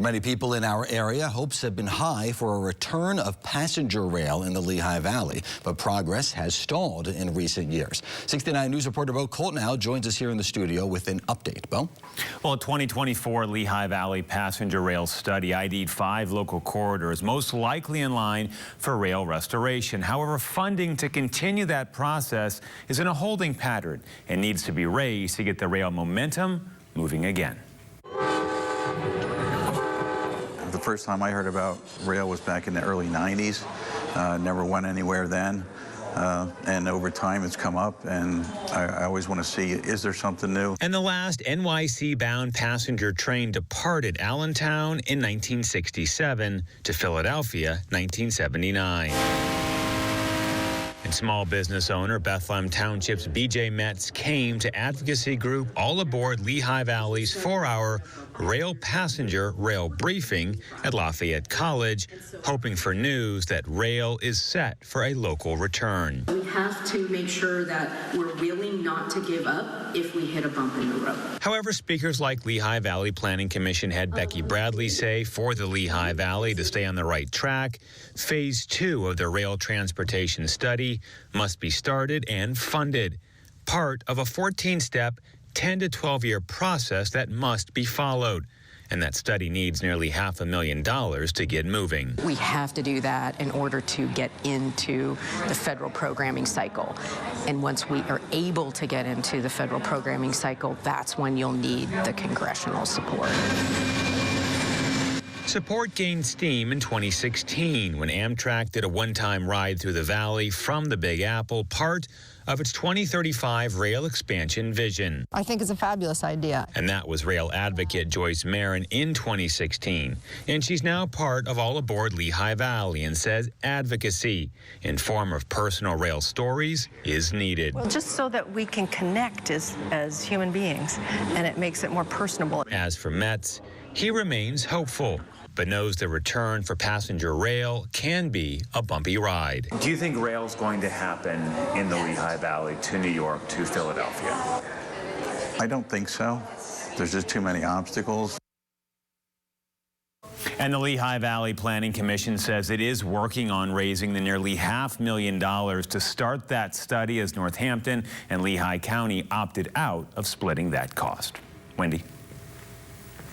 Many people in our area, hopes have been high for a return of passenger rail in the Lehigh Valley, but progress has stalled in recent years. 69 News reporter Bo Coltnow joins us here in the studio with an update. Bo? Well, a 2024 Lehigh Valley Passenger Rail study ID'd 5 local corridors, most likely in line for rail restoration. However, funding to continue that process is in a holding pattern and needs to be raised to get the rail momentum moving again. The first time I heard about rail was back in the early 90s. Never went anywhere then. And over time it's come up, and I always want to see, is there something new? And the last NYC-bound passenger train departed Allentown in 1967 to Philadelphia 1979. And small business owner Bethlehem Township's B.J. Metz came to advocacy group All Aboard Lehigh Valley's 4-hour rail passenger rail briefing at Lafayette College, hoping for news that rail is set for a local return. We have to make sure that we're willing not to give up if we hit a bump in the road. However, speakers like Lehigh Valley Planning Commission head Becky Bradley say for the Lehigh Valley to stay on the right track, Phase 2 of the rail transportation study must be started and funded, part of a 14-step, 10 to 12-year process that must be followed. And that study needs nearly $500,000 to get moving. We have to do that in order to get into the federal programming cycle. And once we are able to get into the federal programming cycle, that's when you'll need the congressional support. Support gained steam in 2016 when Amtrak did a one-time ride through the valley from the Big Apple, part of its 2035 rail expansion vision. I think it's a fabulous idea. And that was rail advocate Joyce Marin in 2016. And she's now part of All Aboard Lehigh Valley and says advocacy in form of personal rail stories is needed. Well, just so that we can connect as human beings, and it makes it more personable. As for Metz, he remains hopeful, but knows the return for passenger rail can be a bumpy ride. Do you think rail is going to happen in the Lehigh Valley to New York to Philadelphia? I don't think so. There's just too many obstacles. And the Lehigh Valley Planning Commission says it is working on raising the nearly $500,000 to start that study as Northampton and Lehigh County opted out of splitting that cost. Wendy.